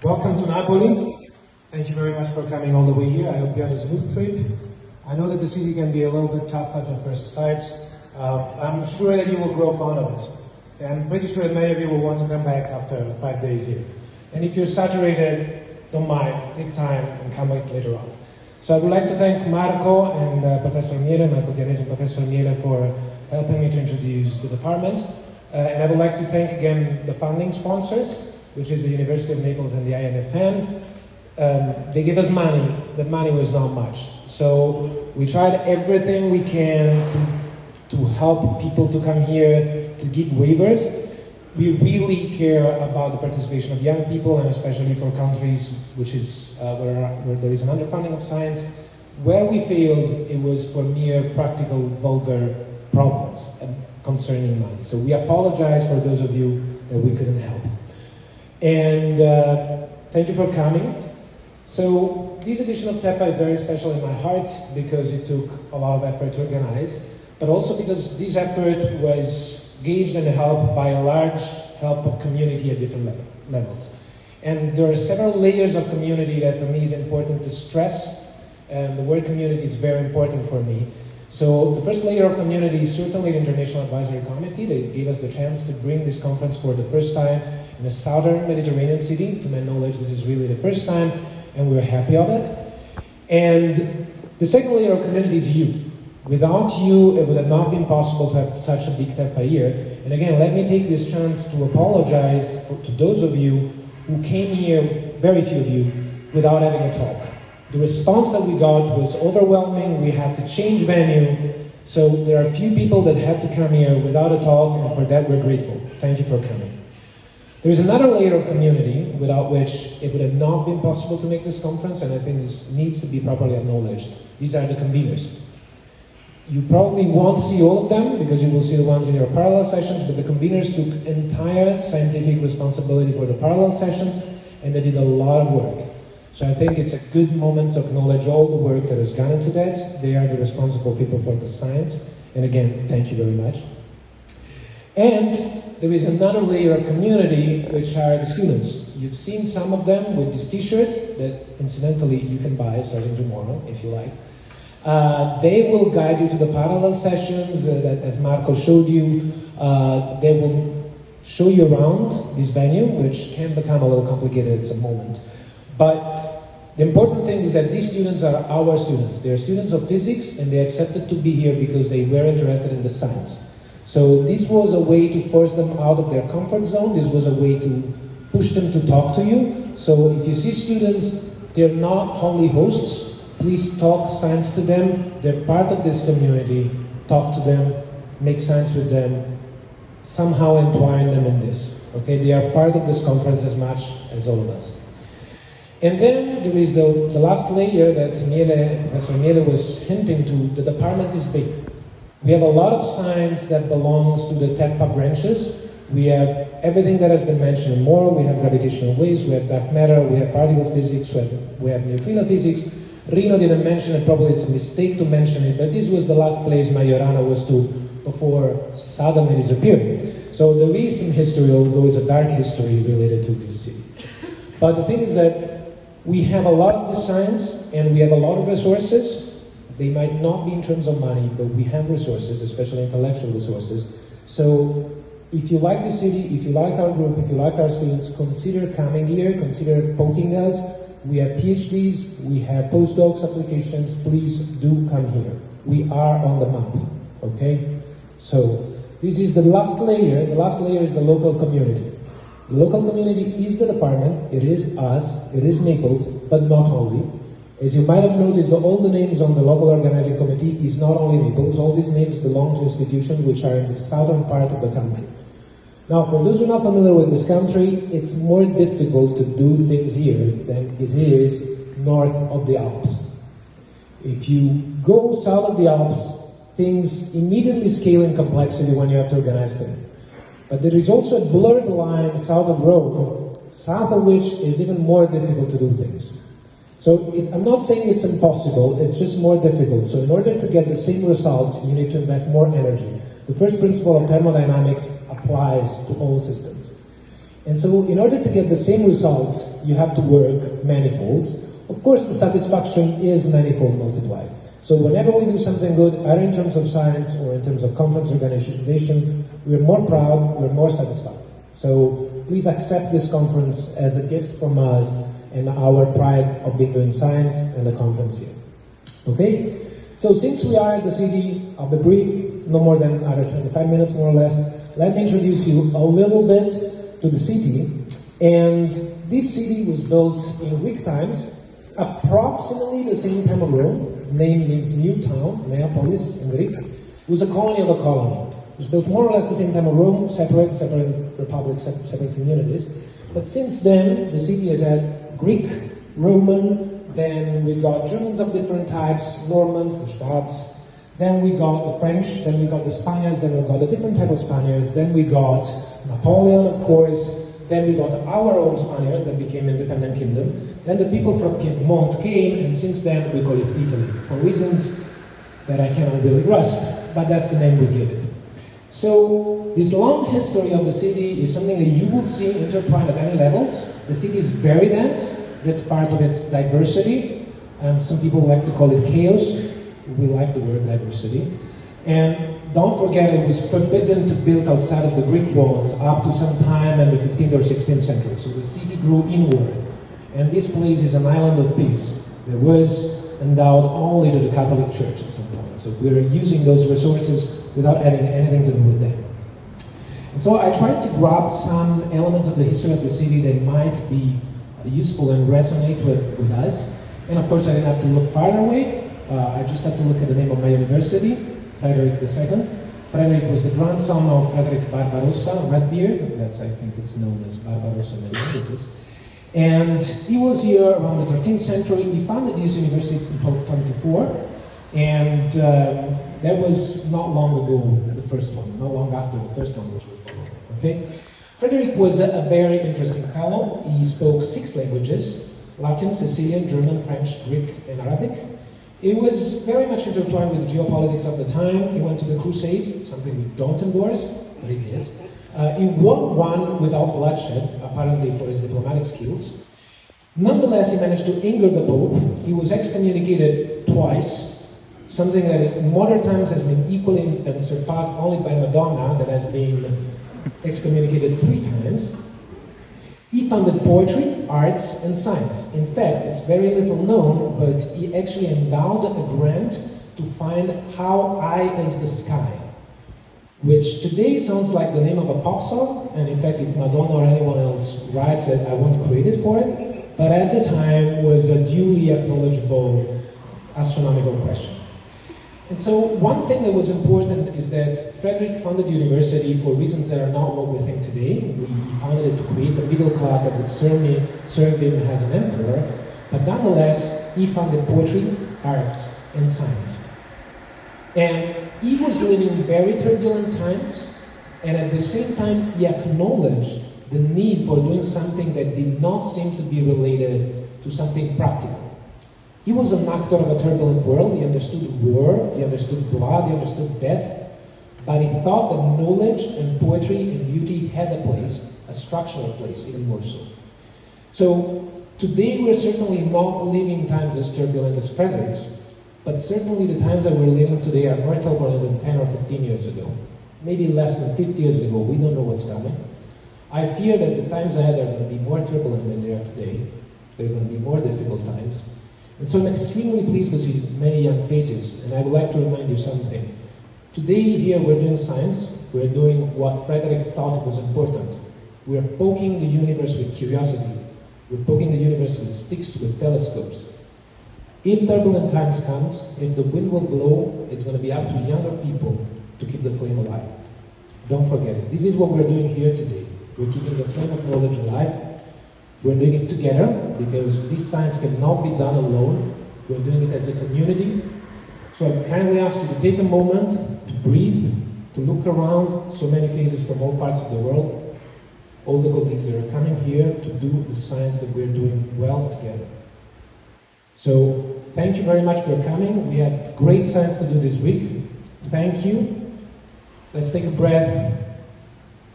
Welcome to Napoli. Thank you very much for coming all the way here. I hope you had a smooth trip. I know that the city can be a little bit tough at the first sight. I'm sure that you will grow fond of it. I'm pretty sure that many of you will want to come back after 5 days here. And if you're saturated, don't mind, take time and come back later on. So I would like to thank Marco and Professor Miele, Marco Chianese and Professor Miele for helping me to introduce the department. And I would like to thank again the funding sponsors, which is the University of Naples and the INFN. They gave us money. The money was not much. So we tried everything we can to help people to come here, to give waivers. We really care about the participation of young people, and especially for countries which is where there is an underfunding of science. Where we failed, it was for mere practical, vulgar problems concerning money. So we apologize for those of you that we couldn't help. And thank you for coming. So this edition of TeVPA is very special in my heart because it took a lot of effort to organize, but also because this effort was gauged and helped by a large help of community at different levels. And there are several layers of community that for me is important to stress, and the word community is very important for me. So the first layer of community is certainly the International Advisory Committee. They gave us the chance to bring this conference for the first time in a southern Mediterranean city. To my knowledge, this is really the first time, and we're happy of it. And the second layer of community is you. Without you, it would have not been possible to have such a big TeVPA year. And again, let me take this chance to apologize to those of you who came here, very few of you, without having a talk. The response that we got was overwhelming. We had to change venue. So there are a few people that had to come here without a talk, and for that we're grateful. Thank you for coming. There is another layer of community without which it would have not been possible to make this conference, and I think this needs to be properly acknowledged. These are the conveners. You probably won't see all of them because you will see the ones in your parallel sessions, but the conveners took entire scientific responsibility for the parallel sessions, and they did a lot of work. So I think it's a good moment to acknowledge all the work that has gone into that. They are the responsible people for the science, and again, thank you very much. And there is another layer of community, which are the students. You've seen some of them with these t-shirts that incidentally you can buy starting tomorrow if you like. They will guide you to the parallel sessions that, as Marco showed you, they will show you around this venue, which can become a little complicated at some moment. But the important thing is that these students are our students. They are students of physics, and they accepted to be here because they were interested in the science. So this was a way to force them out of their comfort zone. This was a way to push them to talk to you. So if you see students, they're not only hosts. Please talk science to them. They're part of this community. Talk to them, make science with them, somehow entwine them in this. Okay, they are part of this conference as much as all of us. And then there is the last layer that Professor Miele was hinting to. The department is big. We have a lot of science that belongs to the TeVPA branches. We have everything that has been mentioned and more. We have gravitational waves, we have dark matter, we have particle physics, we have neutrino physics. Rino didn't mention it, probably it's a mistake to mention it, but this was the last place Majorana was to before suddenly disappeared. So there is some history, although it's a dark history related to this city. But the thing is that we have a lot of the science and we have a lot of resources. They might not be in terms of money, but we have resources, especially intellectual resources. So if you like the city, if you like our group, if you like our students, consider coming here, consider poking us. We have PhDs, we have postdocs applications. Please do come here. We are on the map, okay? So this is the last layer. The last layer is the local community. The local community is the department, it is us, it is Naples, but not only. As you might have noticed, all the names on the local organizing committee is not only Naples. All these names belong to institutions which are in the southern part of the country. Now, for those who are not familiar with this country, it's more difficult to do things here than it is north of the Alps. If you go south of the Alps, things immediately scale in complexity when you have to organize them. But there is also a blurred line south of Rome, south of which is even more difficult to do things. So I'm not saying it's impossible, it's just more difficult. So in order to get the same result, you need to invest more energy. The first principle of thermodynamics applies to all systems. And so in order to get the same result, you have to work manifolds. Of course, the satisfaction is manifold multiplied. So whenever we do something good, either in terms of science or in terms of conference organization, we're more proud, we're more satisfied. So please accept this conference as a gift from us and our pride of being doing science and the conference here. Okay? So since we are at the city, I'll be brief, no more than 25 minutes more or less. Let me introduce you a little bit to the city. And this city was built in Greek times, approximately the same time of Rome. The name means new town, Neapolis in Greek. It was a colony of a colony. It was built more or less the same time of Rome, separate republics, separate communities. But since then, the city has had Greek, Roman, then we got Germans of different types, Normans, the Schwabs, then we got the French, then we got the Spaniards, then we got a different type of Spaniards, then we got Napoleon, of course, then we got our own Spaniards that became independent kingdom, then the people from Piedmont came, and since then we call it Italy, for reasons that I cannot really grasp, but that's the name we give it. So this long history of the city is something that you will see intertwined at any levels. The city is very dense. That's part of its diversity. Some people like to call it chaos. We like the word diversity. And don't forget, it was forbidden to build outside of the Greek walls up to some time in the 15th or 16th century. So the city grew inward. And this place is an island of peace. There was endowed only to the Catholic Church at some point. So we're using those resources without having anything to do with them. And so I tried to grab some elements of the history of the city that might be useful and resonate with us. And of course, I didn't have to look far away. I just had to look at the name of my university, Frederick II. Frederick was the grandson of Frederick Barbarossa, Redbeard. That's, I think it's known as Barbarossa in many languages. And he was here around the 13th century. He founded this university in 1224. And that was not long ago, the first one, not long after the first one, which was Bologna. Okay? Frederick was a very interesting fellow. He spoke 6 languages: Latin, Sicilian, German, French, Greek, and Arabic. He was very much intertwined with the geopolitics of the time. He went to the Crusades, something we don't endorse, but he did. He won one without bloodshed, apparently for his diplomatic skills. Nonetheless, he managed to anger the Pope. He was excommunicated twice, something that in modern times has been equally and surpassed only by Madonna, that has been excommunicated 3 times. He founded poetry, arts, and science. In fact, it's very little known, but he actually endowed a grant to find how high is the sky, which today sounds like the name of a pop song, and in fact, if Madonna or anyone else writes it, I want credit for it, but at the time was a duly acknowledgeable astronomical question. And so one thing that was important is that Frederick founded the university for reasons that are not what we think today. He founded it to create a middle class that would serve him as an emperor, but nonetheless, he founded poetry, arts, and science. And he was living very turbulent times, and at the same time, he acknowledged the need for doing something that did not seem to be related to something practical. He was an actor of a turbulent world. He understood war, he understood blood, he understood death, but he thought that knowledge and poetry and beauty had a place, a structural place, even more so. So today we're certainly not living times as turbulent as Frederick's, but certainly the times that we're living today are more turbulent than 10 or 15 years ago. Maybe less than 50 years ago. We don't know what's coming. I fear that the times ahead are going to be more turbulent than they are today. They're going to be more difficult times. And so I'm extremely pleased to see many young faces, and I would like to remind you something. Today here we're doing science, we're doing what Frederick thought was important. We're poking the universe with curiosity. We're poking the universe with sticks, with telescopes. If turbulent times comes, if the wind will blow, it's going to be up to younger people to keep the flame alive. Don't forget it. This is what we're doing here today. We're keeping the flame of knowledge alive. We're doing it together, because this science cannot be done alone. We're doing it as a community. So I kindly ask you to take a moment to breathe, to look around, so many faces from all parts of the world, all the colleagues that are coming here to do the science that we're doing well together. So thank you very much for coming. We have great science to do this week. Thank you. Let's take a breath.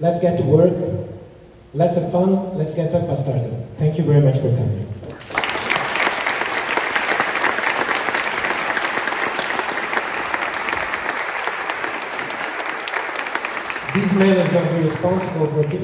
Let's get to work. Let's have fun, let's get TeVPA started. Thank you very much for coming. This man is going to be responsible for keeping